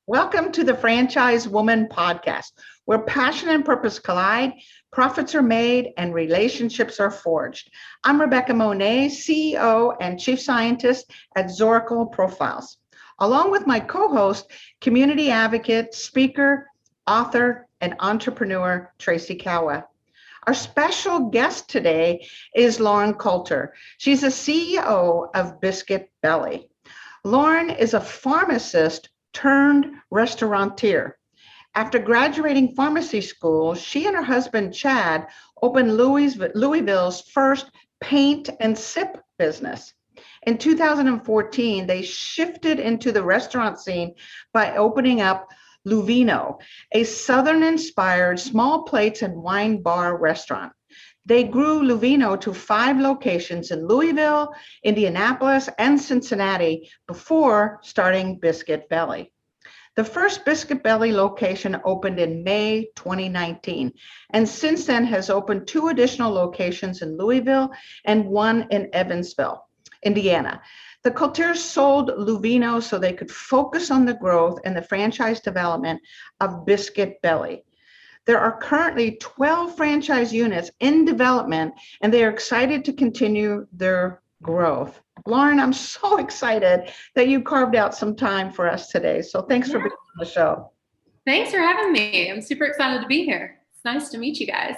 Welcome to the Franchise Woman podcast, where passion and purpose collide, profits are made, and relationships are forged. I'm Rebecca Monet, CEO and Chief Scientist at Zoracle Profiles, along with my co-host, community advocate, speaker, author, and entrepreneur, Tracy Kawa. Our special guest today is Lauren Coulter. She's the CEO of Biscuit Belly. Lauren is a pharmacist turned restaurateur. After graduating pharmacy school, she and her husband, Chad, opened Louisville's first paint and sip business. In 2014, they shifted into the restaurant scene by opening up Luvino, a Southern-inspired small plates and wine bar restaurant. They grew Luvino to 5 locations in Louisville, Indianapolis, and Cincinnati before starting Biscuit Belly. The first Biscuit Belly location opened in May 2019, and since then has opened 2 additional locations in Louisville and 1 in Evansville, Indiana. The Coulters sold Luvino so they could focus on the growth and the franchise development of Biscuit Belly. There are currently 12 franchise units in development, and they are excited to continue their growth. Lauren, I'm so excited that you carved out some time for us today. So thanks for being on the show. Thanks for having me. I'm super excited to be here. It's nice to meet you guys.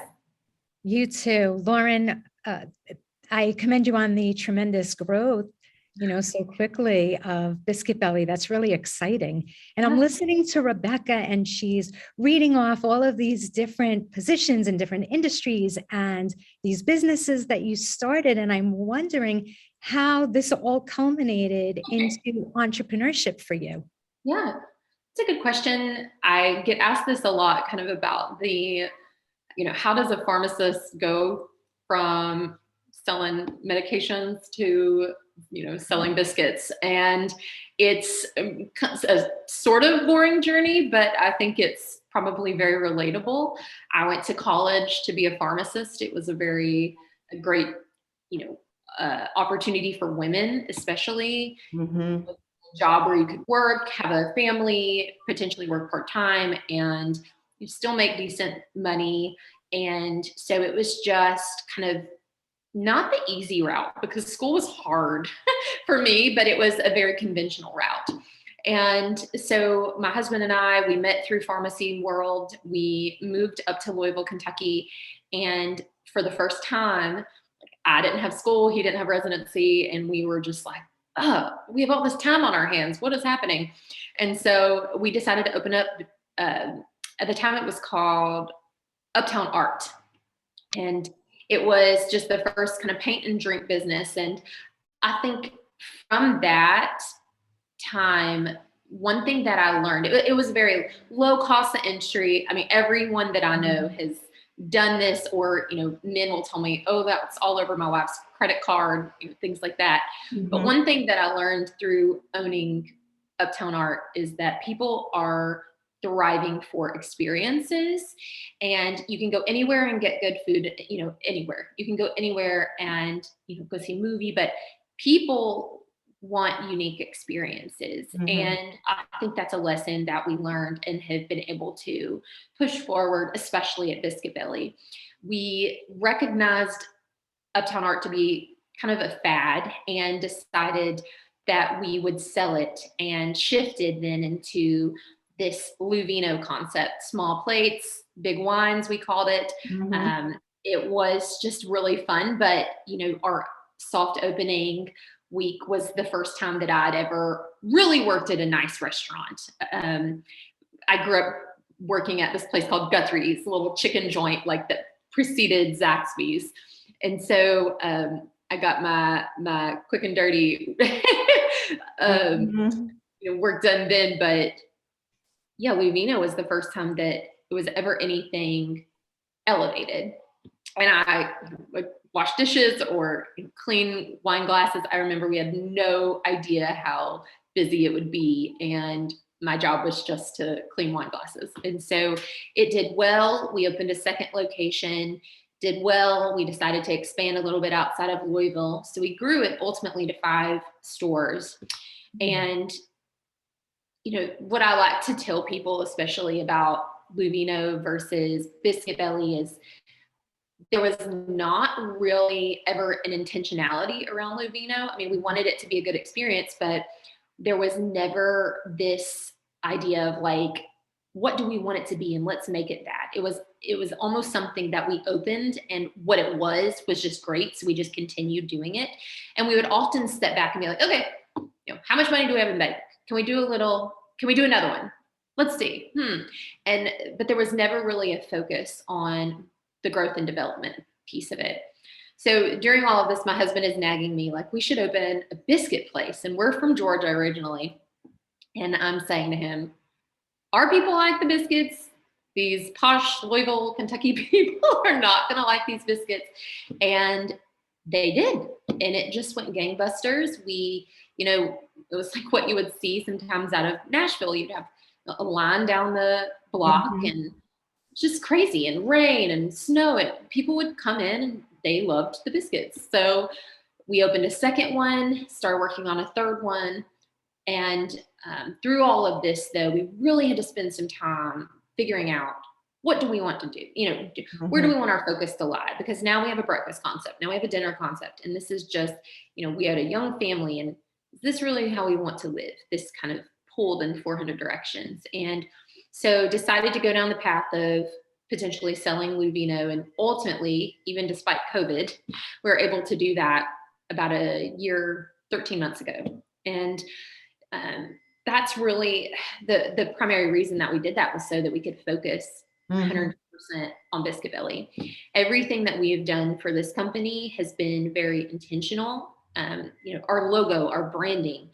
You too. Lauren, I commend you on the tremendous growth, so quickly of Biscuit Belly. That's really exciting. And I'm listening to Rebecca, and she's reading off all of these different positions in different industries and these businesses that you started. And I'm wondering how this all culminated into entrepreneurship for you. Yeah, it's a good question. I get asked this a lot, kind of about how does a pharmacist go from selling medications to selling biscuits? And it's a sort of boring journey, but I think it's probably very relatable. I went to college to be a pharmacist. It was a great, opportunity for women, especially. Mm-hmm. A job where you could work, have a family, potentially work part-time, and you still make decent money. And so it was just kind of not the easy route, because school was hard for me, but it was a very conventional route. And so my husband and I, we met through pharmacy world. We moved up to Louisville, Kentucky. And for the first time, I didn't have school, he didn't have residency. And we were just like, oh, we have all this time on our hands. What is happening? And so we decided to open up, at the time it was called Uptown Art. And it was just the first kind of paint and drink business. And I think from that time, one thing that I learned, it was very low cost of entry. I mean, everyone that I know has done this, or, men will tell me, oh, that's all over my wife's credit card, things like that. Mm-hmm. But one thing that I learned through owning Uptown Art is that people are thriving for experiences, and you can go anywhere and get good food, anywhere. You can go anywhere and, go see a movie, but people want unique experiences. Mm-hmm. And I think that's a lesson that we learned and have been able to push forward, especially at Biscuit Belly. We recognized Uptown Art to be kind of a fad and decided that we would sell it, and shifted then into this Luvino concept, small plates, big wines, we called it. Mm-hmm. It was just really fun, but our soft opening week was the first time that I'd ever really worked at a nice restaurant. I grew up working at this place called Guthrie's, a little chicken joint like that preceded Zaxby's. And so I got my quick and dirty work done then, but yeah, Luvino was the first time that it was ever anything elevated. And I would wash dishes or clean wine glasses. I remember we had no idea how busy it would be, and my job was just to clean wine glasses. And so it did well. We opened a second location, did well. We decided to expand a little bit outside of Louisville. So we grew it ultimately to 5 stores. And what I like to tell people, especially about Luvino versus Biscuit Belly, is there was not really ever an intentionality around Luvino. I mean, we wanted it to be a good experience, but there was never this idea of like, what do we want it to be? And let's make it that. It was almost something that we opened, and what it was just great. So we just continued doing it. And we would often step back and be like, okay, how much money do we have in bank? Can we do another one? Let's see. But there was never really a focus on the growth and development piece of it. So during all of this, my husband is nagging me like, we should open a biscuit place. And we're from Georgia originally. And I'm saying to him, our people like the biscuits. These posh Louisville, Kentucky people are not going to like these biscuits. And they did. And it just went gangbusters. It was like what you would see sometimes out of Nashville. You'd have a line down the block and just crazy, and rain and snow, and people would come in and they loved the biscuits. So we opened a second one, started working on a third one. And through all of this, though, we really had to spend some time figuring out, what do we want to do? Where do we want our focus to lie? Because now we have a breakfast concept. Now we have a dinner concept. And this is just, we had a young family, and is this really how we want to live? This kind of pulled in 400 directions. And so decided to go down the path of potentially selling Luvino. And ultimately, even despite COVID, we were able to do that about a year, 13 months ago. And that's really the primary reason that we did that, was so that we could focus 100% on Biscuit Belly. Everything that we have done for this company has been very intentional. Our logo, our branding,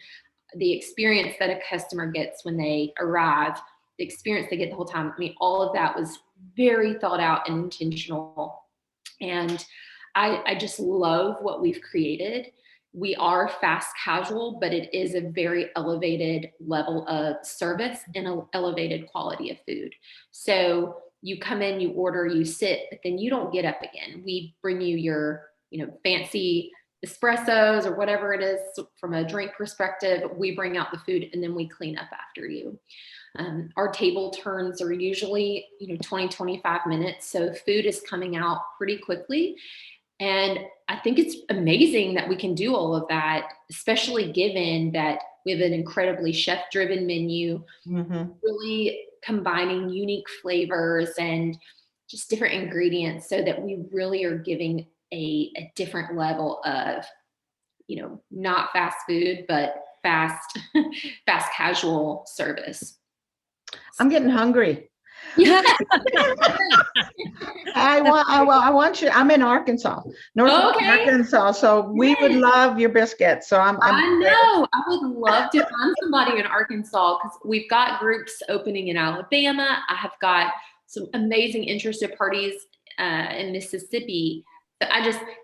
the experience that a customer gets when they arrive, the experience they get the whole time. I mean, all of that was very thought out and intentional. And I just love what we've created. We are fast casual, but it is a very elevated level of service and an elevated quality of food. So you come in, you order, you sit, but then you don't get up again. We bring you your, fancy espressos or whatever it is from a drink perspective. We bring out the food and then we clean up after you. Our table turns are usually, 20, 25 minutes. So food is coming out pretty quickly. And I think it's amazing that we can do all of that, especially given that we have an incredibly chef-driven menu, really combining unique flavors and just different ingredients, so that we really are giving a different level of, not fast food, but fast casual service. I'm getting hungry. I want you. I'm in Arkansas, Arkansas, so we would love your biscuits. So I know. I would love to find somebody in Arkansas, because we've got groups opening in Alabama. I have got some amazing interested parties in Mississippi. But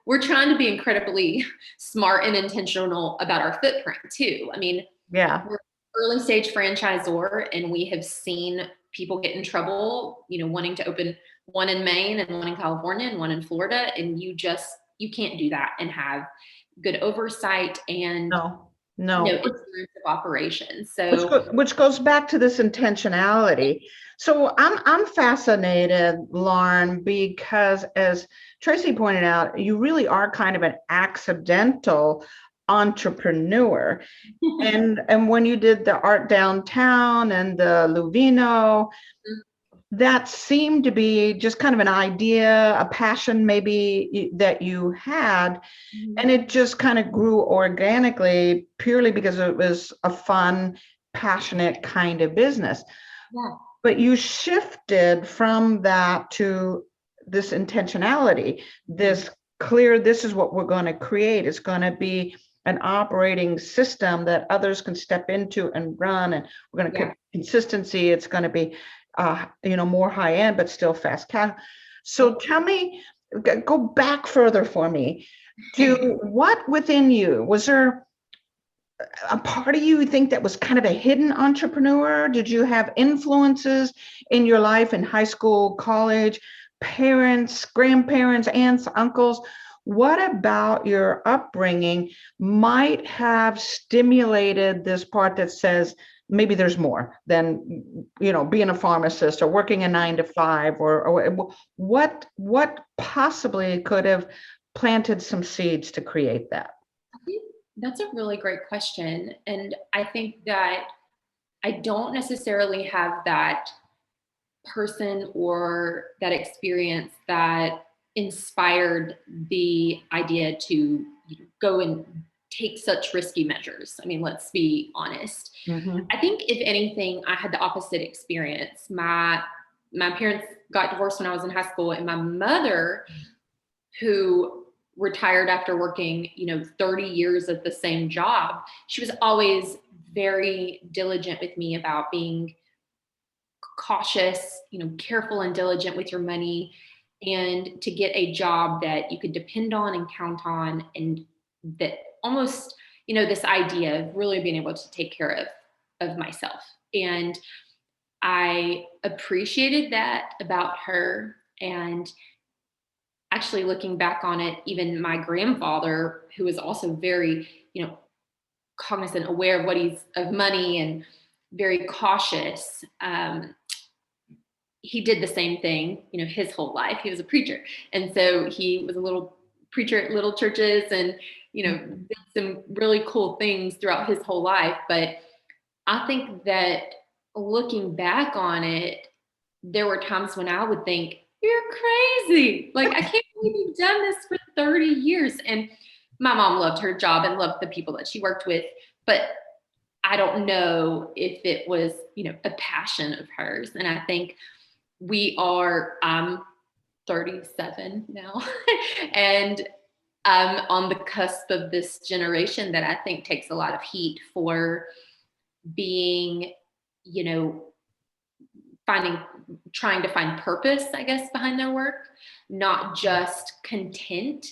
we're trying to be incredibly smart and intentional about our footprint too. I mean, we're early stage franchisor, and we have seen people get in trouble, wanting to open one in Maine and one in California and one in Florida. And you can't do that and have good oversight and experience of operations. So which goes back to this intentionality. So I'm fascinated, Lauren, because as Tracy pointed out, you really are kind of an accidental entrepreneur. and when you did the art downtown and the Luvino, that seemed to be just kind of an idea, a passion maybe that you had, and it just kind of grew organically, purely because it was a fun, passionate kind of business. But you shifted from that to this intentionality, this clear, this is what we're going to create. It's going to be an operating system that others can step into and run, and we're going to keep consistency. It's going to be, more high end, but still fast casual. So tell me, go back further for me to what within you, was there a part of you think that was kind of a hidden entrepreneur? Did you have influences in your life in high school, college, parents, grandparents, aunts, uncles? what about your upbringing might have stimulated this part that says maybe there's more than, being a pharmacist or working a 9 to 5, or what possibly could have planted some seeds to create that? I think that's a really great question. And I think that I don't necessarily have that person or that experience that inspired the idea to go and take such risky measures. I mean, let's be honest. Mhm. I think if anything, I had the opposite experience. My parents got divorced when I was in high school, and my mother, who retired after working, 30 years at the same job, she was always very diligent with me about being cautious, careful and diligent with your money, and to get a job that you could depend on and count on. And that almost, this idea of really being able to take care of myself. And I appreciated that about her. And actually looking back on it, even my grandfather, who was also very, cognizant, aware of of money and very cautious, he did the same thing, his whole life. He was a preacher. And so he was a little preacher at little churches and, did some really cool things throughout his whole life. But I think that looking back on it, there were times when I would think, you're crazy. Like, I can't believe you've done this for 30 years. And my mom loved her job and loved the people that she worked with. But I don't know if it was, a passion of hers. And I think I'm 37 now, and I'm on the cusp of this generation that I think takes a lot of heat for being, trying to find purpose, I guess, behind their work, not just content,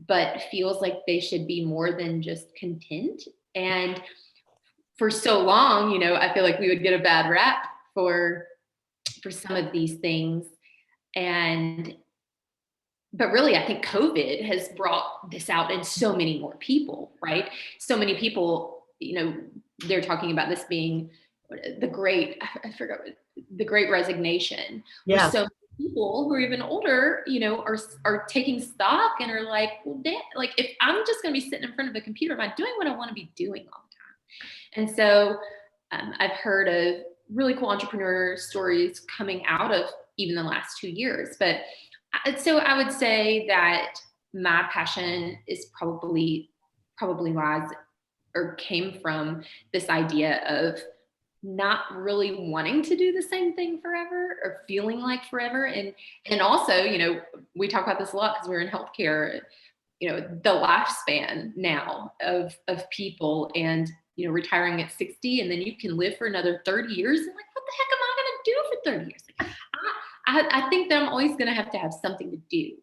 but feels like they should be more than just content. And for so long, I feel like we would get a bad rap for some of these things. But really, I think COVID has brought this out in so many more people, right? So many people, they're talking about this being the great, I forgot, the great resignation. Yeah. So people who are even older, are taking stock and are like, well, damn, like, if I'm just going to be sitting in front of a computer, am I doing what I want to be doing all the time? And so I've heard of really cool entrepreneur stories coming out of even the last 2 years. But so I would say that my passion is probably lies or came from this idea of not really wanting to do the same thing forever or feeling like forever. And also, we talk about this a lot because we're in healthcare, the lifespan now of people, and, retiring at 60, and then you can live for another 30 years. And like, what the heck am I going to do for 30 years? Like, I think that I'm always going to have something to do.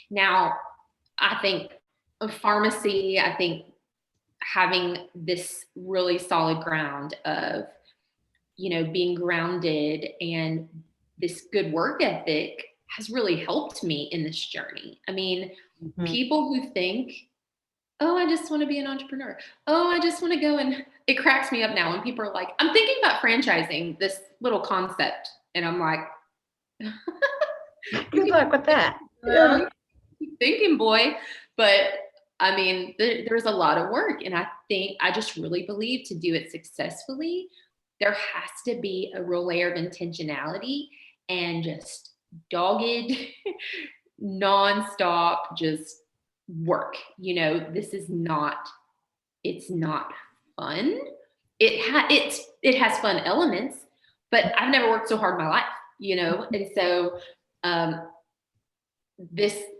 Now, I think of pharmacy, I think having this really solid ground of, being grounded and this good work ethic has really helped me in this journey. I mean, people who think, oh, I just want to be an entrepreneur. Oh, I just want to go, and it cracks me up now when people are like, I'm thinking about franchising this little concept. And I'm like, Good luck with that. Keep thinking, boy. But I mean, there's a lot of work. And I just really believe to do it successfully, there has to be a real layer of intentionality and just dogged, nonstop, just work. This is not, it's not fun. It has fun elements, but I've never worked so hard in my life, And so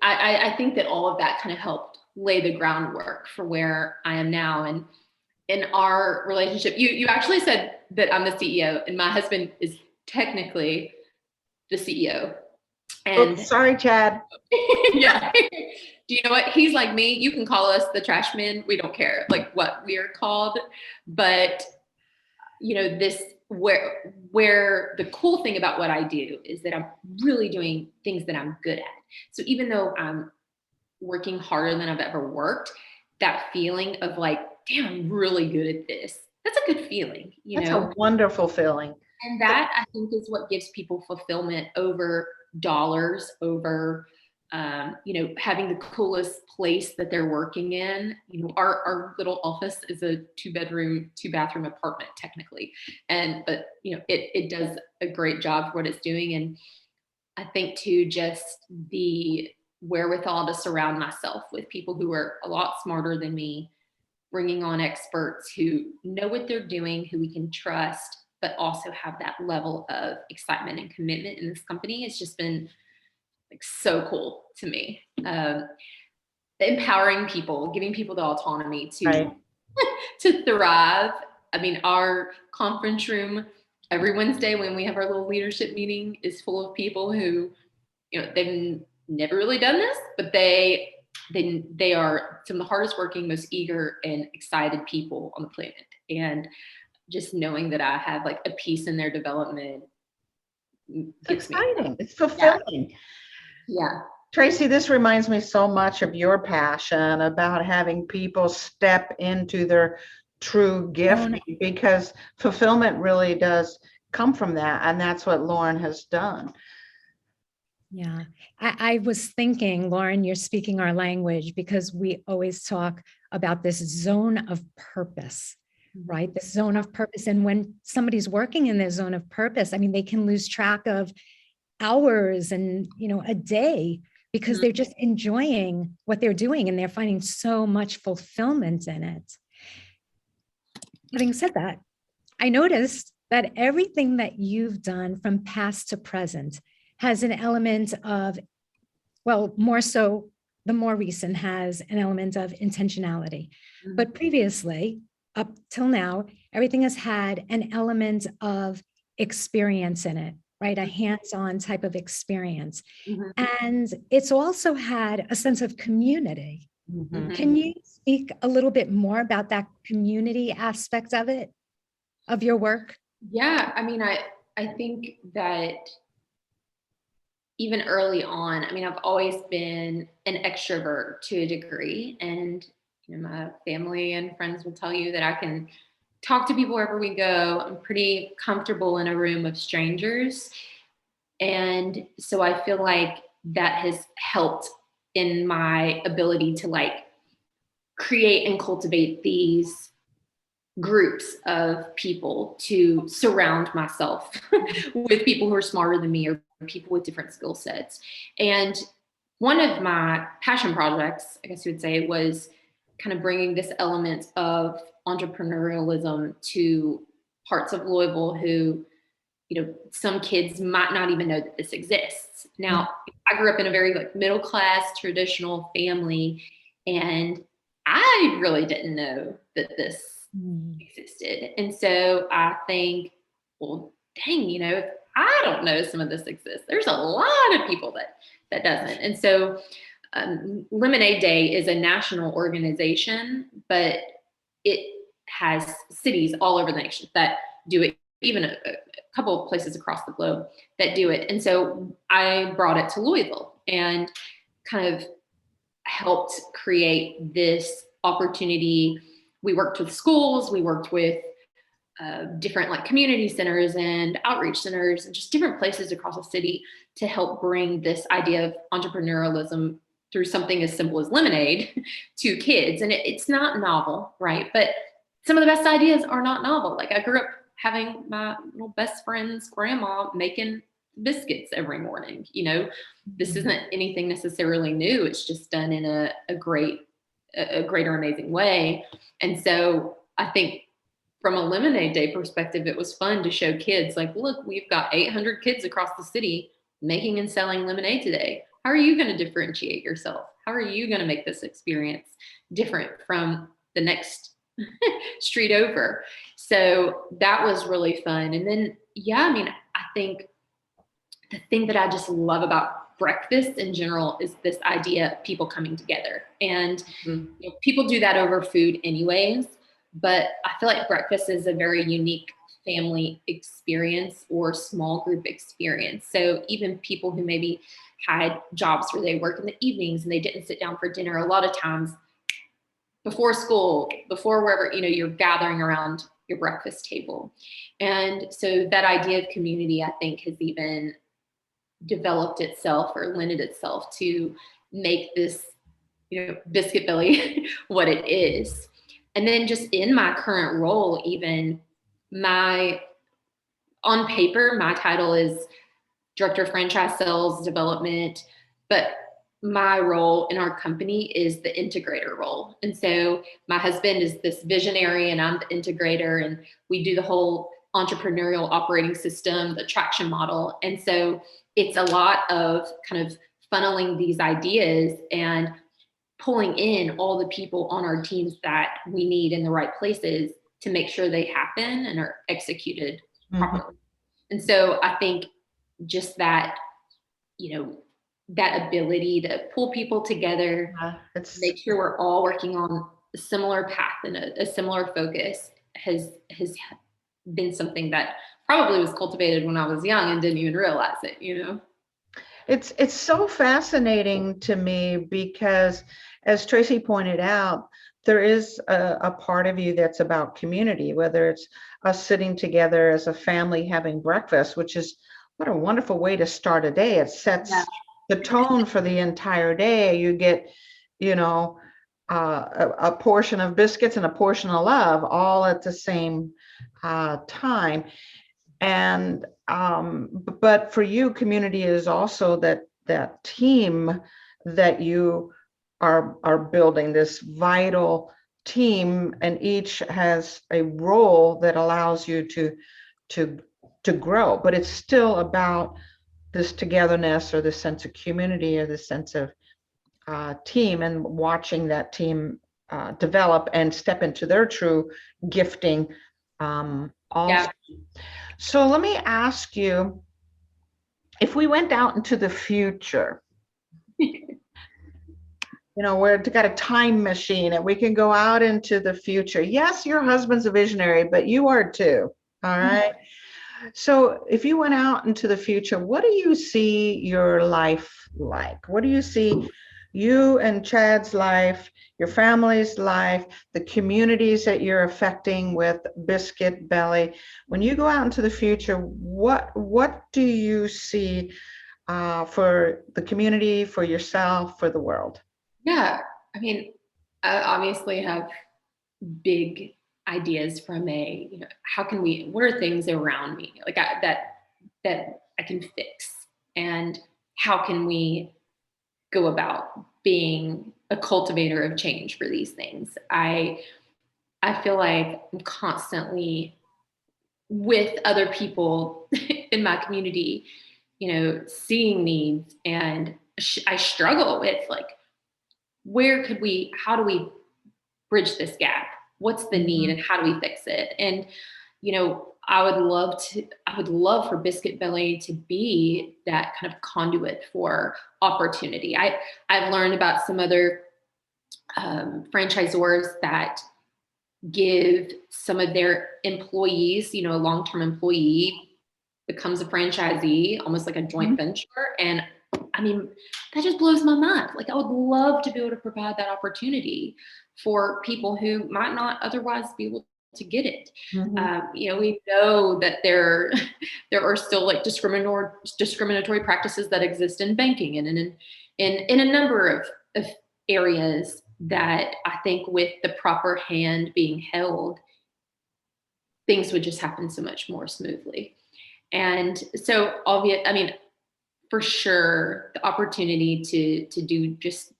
I think that all of that kind of helped lay the groundwork for where I am now. And in our relationship, you actually said that I'm the CEO, and my husband is technically the CEO. And sorry, Chad. Yeah. Do you know what? He's like me. You can call us the trash men. We don't care like what we are called. But, this where the cool thing about what I do is that I'm really doing things that I'm good at. So even though I'm working harder than I've ever worked, that feeling of like, damn, I'm really good at this. That's a good feeling, That's a wonderful feeling. And that, I think, is what gives people fulfillment over dollars, over having the coolest place that they're working in. Our little office is a 2-bedroom, 2-bathroom apartment technically. But it does a great job for what it's doing. And I think too, just the wherewithal to surround myself with people who are a lot smarter than me, bringing on experts who know what they're doing, who we can trust, but also have that level of excitement and commitment in this company. It's just been like so cool to me. Empowering people, giving people the autonomy to Right. to thrive. I mean, our conference room every Wednesday when we have our little leadership meeting is full of people who, they've never really done this, but they are some of the hardest working, most eager and excited people on the planet. And just knowing that I have like a piece in their development. It's exciting. It's fulfilling. Yeah. Tracy, this reminds me so much of your passion about having people step into their true gift, because fulfillment really does come from that. And that's what Lauren has done. Yeah, I was thinking, Lauren, you're speaking our language, because we always talk about this zone of purpose, right? This zone of purpose. And when somebody's working in their zone of purpose, I mean, they can lose track of hours and, a day, because they're just enjoying what they're doing and they're finding so much fulfillment in it. Having said that, I noticed that everything that you've done from past to present has an element of, well, more so, the more recent has an element of intentionality. But previously, up till now, everything has had an element of experience in it, right? A hands-on type of experience. And it's also had a sense of community. Can you speak a little bit more about that community aspect of it, of your work? Yeah, I mean, I think that even early on, I mean, I've always been an extrovert to a degree, and my family and friends will tell you that I can talk to people wherever we go. I'm pretty comfortable in a room of strangers. And so I feel like that has helped in my ability to like create and cultivate these groups of people to surround myself with people who are smarter than me or people with different skill sets. And one of my passion projects, I guess you would say, was kind of bringing this element of entrepreneurialism to parts of Louisville who, some kids might not even know that this exists. Now, I grew up in a very like middle class, traditional family, and I really didn't know that this existed. And so I think, well, dang, if I don't know some of this exists, there's a lot of people that doesn't. And so Lemonade Day is a national organization, but it has cities all over the nation that do it, even a couple of places across the globe that do it. And so I brought it to Louisville and kind of helped create this opportunity. We worked with schools, we worked with different like community centers and outreach centers and just different places across the city to help bring this idea of entrepreneurialism through something as simple as lemonade to kids. And it's not novel, right? But some of the best ideas are not novel. Like I grew up having my little best friend's grandma making biscuits every morning. This isn't anything necessarily new. It's just done in a greater amazing way. And so I think from a Lemonade Day perspective, it was fun to show kids like, look, we've got 800 kids across the city making and selling lemonade today. How are you going to differentiate yourself? How are you going to make this experience different from the next street over? So that was really fun. And then, I think the thing that I just love about breakfast in general is this idea of people coming together. And people do that over food anyways, but I feel like breakfast is a very unique family experience or small group experience. So even people who maybe had jobs where they work in the evenings and they didn't sit down for dinner, a lot of times before school, before wherever, you're gathering around your breakfast table. And so that idea of community, I think, has even developed itself or lended itself to make this, Biscuit Belly what it is. And then just in my current role, even on paper, my title is Director of Franchise Sales Development, but my role in our company is the integrator role. And so my husband is this visionary and I'm the integrator, and we do the whole entrepreneurial operating system, the traction model. And so it's a lot of kind of funneling these ideas and pulling in all the people on our teams that we need in the right places to make sure they happen and are executed properly. And so I think just that, that ability to pull people together, make sure we're all working on a similar path and a similar focus has been something that probably was cultivated when I was young and didn't even realize it, It's so fascinating to me because, as Tracy pointed out, there is a part of you that's about community, whether it's us sitting together as a family having breakfast, which is what a wonderful way to start a day. It sets the tone for the entire day. You get, a portion of biscuits and a portion of love all at the same time. And but for you, community is also that team that you are building, this vital team, and each has a role that allows you to grow. But it's still about this togetherness or this sense of community or this sense of team, and watching that team develop and step into their true gifting also. So let me ask you, if we went out into the future, we're got a time machine and we can go out into the future. Yes, your husband's a visionary, but you are too. All right. So if you went out into the future, what do you see your life like? What do you see you and Chad's life, your family's life, the communities that you're affecting with Biscuit Belly? When you go out into the future, what do you see for the community, for yourself, for the world? Yeah, I mean, I obviously have big ideas from what are things around me like that I can fix, and how can we go about being a cultivator of change for these things. I feel like I'm constantly with other people in my community, seeing needs, and I struggle with how do we bridge this gap? What's the need and how do we fix it? And, I would love for Biscuit Belly to be that kind of conduit for opportunity. I've learned about some other franchisors that give some of their employees, a long-term employee becomes a franchisee, almost like a joint venture. And I mean, that just blows my mind. I would love to be able to provide that opportunity for people who might not otherwise be able to get it. We know that there are still discriminatory practices that exist in banking and in a number of areas that I think with the proper hand being held, things would just happen so much more smoothly. And so for sure, the opportunity to do just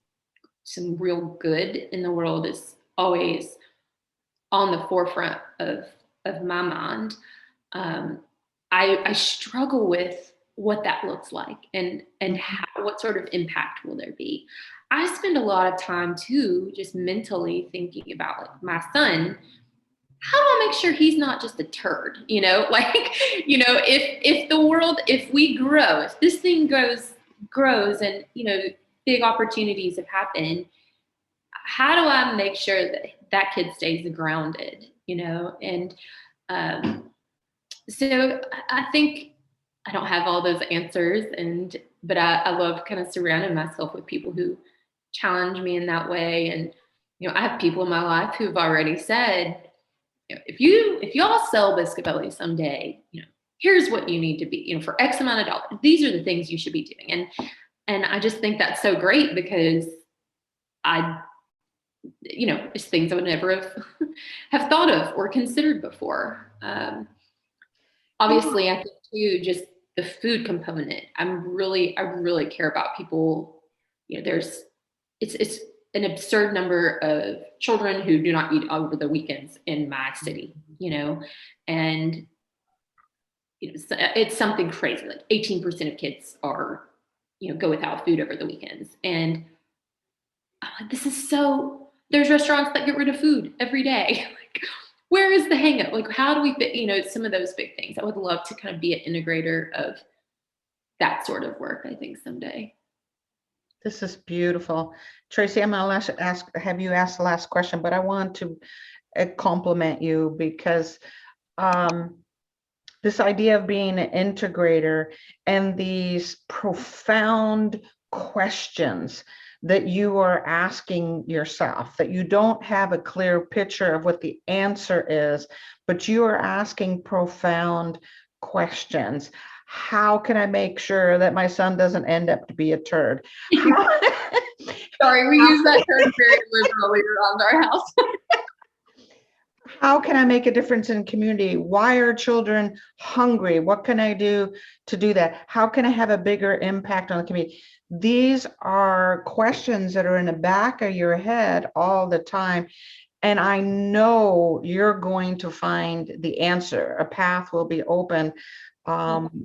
some real good in the world is always on the forefront of my mind. I struggle with what that looks like and what sort of impact will there be. I spend a lot of time too, just mentally thinking about my son. How do I make sure he's not just a turd? If the world, if we grow, if this thing grows and, big opportunities have happened, how do I make sure that kid stays grounded, and So I think I don't have all those answers, but I love kind of surrounding myself with people who challenge me in that way. And I have people in my life who've already said, if y'all sell Biscuit Belly someday, here's what you need to be, for X amount of dollars. These are the things you should be doing. And I just think that's so great because it's things I would never have thought of or considered before. Obviously, I think too, just the food component. I really care about people. It's an absurd number of children who do not eat over the weekends in my city, and it's something crazy. Like 18% of kids are, go without food over the weekends. And I'm like, there's restaurants that get rid of food every day. Like, where is the hang up? Like, how do we fit, some of those big things? I would love to kind of be an integrator of that sort of work, I think, someday. This is beautiful. Tracy, I'm going to have you ask the last question, but I want to compliment you because this idea of being an integrator and these profound questions that you are asking yourself, that you don't have a clear picture of what the answer is, but you are asking profound questions. How can I make sure that my son doesn't end up to be a turd? Sorry, we use that term very liberally around our house. How can I make a difference in community? Why are children hungry? What can I do to do that? How can I have a bigger impact on the community? These are questions that are in the back of your head all the time. And I know you're going to find the answer. A path will be open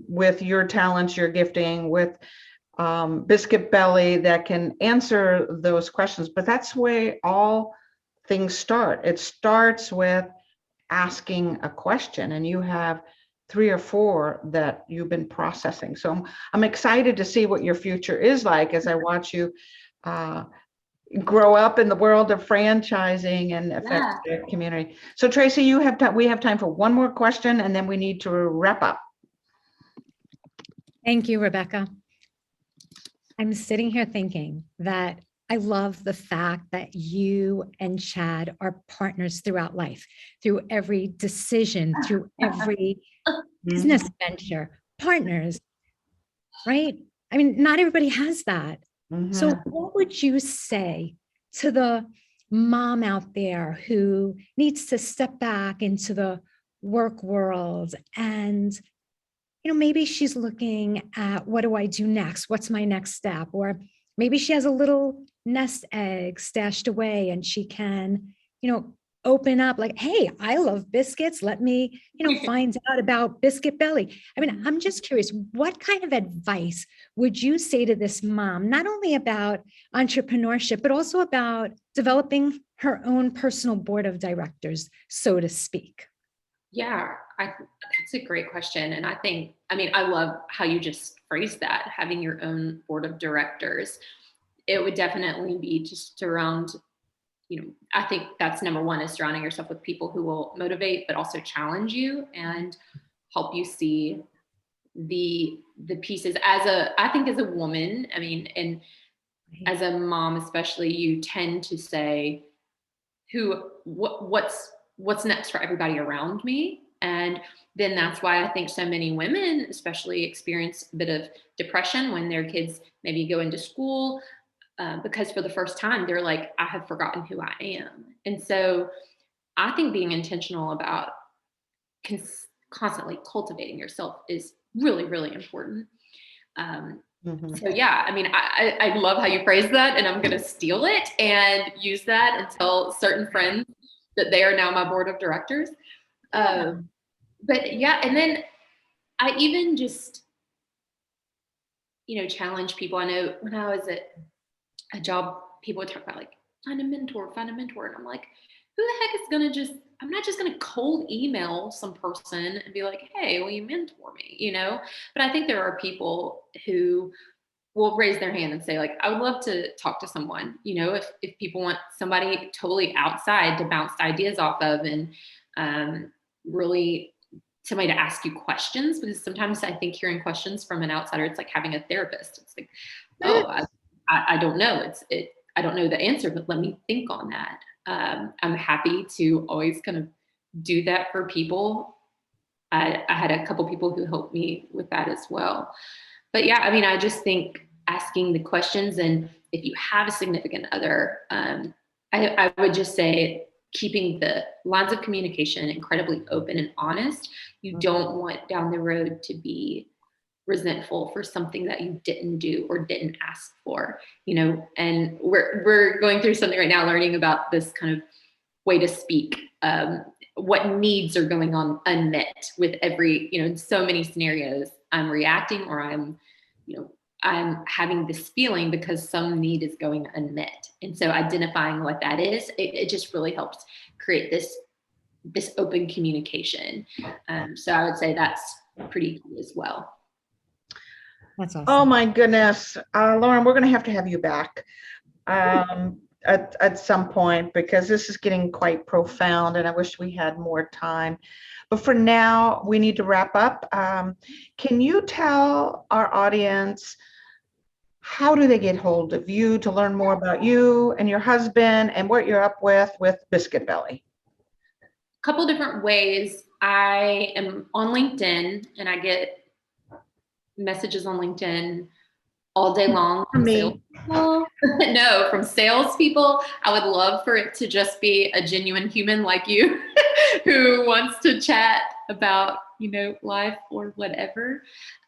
with your talents, your gifting, with Biscuit Belly that can answer those questions. But that's where all things start. It starts with asking a question, and you have 3 or 4 that you've been processing. So I'm excited to see what your future is like as I watch you grow up in the world of franchising and affect the community. So Tracy, we have time for one more question, and then we need to wrap up. Thank you, Rebecca. I'm sitting here thinking that I love the fact that you and Chad are partners throughout life, through every decision, through every business venture, partners, right? I mean, not everybody has that. So what would you say to the mom out there who needs to step back into the work world and maybe she's looking at, what do I do next? What's my next step? Or maybe she has a little nest egg stashed away and she can, open up like, hey, I love biscuits. Let me, find out about Biscuit Belly. I mean, I'm just curious, what kind of advice would you say to this mom, not only about entrepreneurship, but also about developing her own personal board of directors, so to speak? Yeah, that's a great question. And I love how you just phrased that, having your own board of directors. It would definitely be just around, I think that's number one, is surrounding yourself with people who will motivate, but also challenge you and help you see the pieces I think as a woman, and as a mom, especially, you tend to say, what's next for everybody around me? And then that's why I think so many women especially experience a bit of depression when their kids maybe go into school, because for the first time they're like, I have forgotten who I am. And so I think being intentional about constantly cultivating yourself is really, really important. So yeah, I love how you phrase that, and I'm going to steal it and use that and tell certain friends that they are now my board of directors. But yeah, and then I even just, challenge people. I know when I was at a job, people would talk about like, find a mentor. And I'm like, who the heck is I'm not just going to cold email some person and be like, hey, will you mentor me? But I think there are people who will raise their hand and say like, I would love to talk to someone, if people want somebody totally outside to bounce ideas off of and really somebody to ask you questions, because sometimes I think hearing questions from an outsider, it's like having a therapist. It's like, oh, I don't know. I don't know the answer, but let me think on that. I'm happy to always kind of do that for people. I had a couple people who helped me with that as well. But yeah, I mean, I just think asking the questions, and if you have a significant other, I would just say keeping the lines of communication incredibly open and honest. You don't want down the road to be resentful for something that you didn't do or didn't ask for, and we're going through something right now, learning about this kind of way to speak, what needs are going on unmet with every, in so many scenarios, I'm reacting, or I'm having this feeling because some need is going unmet. And so identifying what that is, it just really helps create this open communication. So I would say that's pretty cool as well. That's awesome. Oh my goodness. Lauren, we're going to have you back at some point, because this is getting quite profound and I wish we had more time. But for now, we need to wrap up. Can you tell our audience, how do they get hold of you to learn more about you and your husband and what you're up with Biscuit Belly? A couple different ways. I am on LinkedIn, and I get messages on LinkedIn all day long from salespeople. No, from salespeople. I would love for it to just be a genuine human like you who wants to chat about, life or whatever.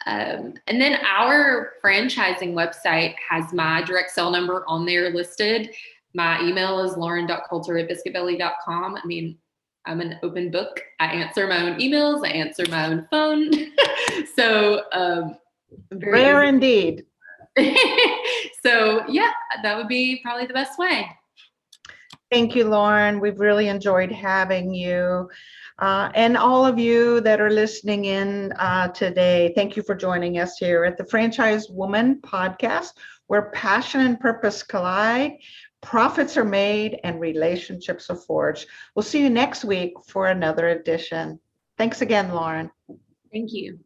And then our franchising website has my direct cell number on there listed. My email is lauren.coulter@biscuitbelly.com. I mean, I'm an open book. I answer my own emails. I answer my own phone. So rare indeed. So yeah, that would be probably the best way. Thank you, Lauren. We've really enjoyed having you. And all of you that are listening in today, thank you for joining us here at the Franchise Woman podcast, where passion and purpose collide, profits are made, and relationships are forged. We'll see you next week for another edition. Thanks again, Lauren. Thank you.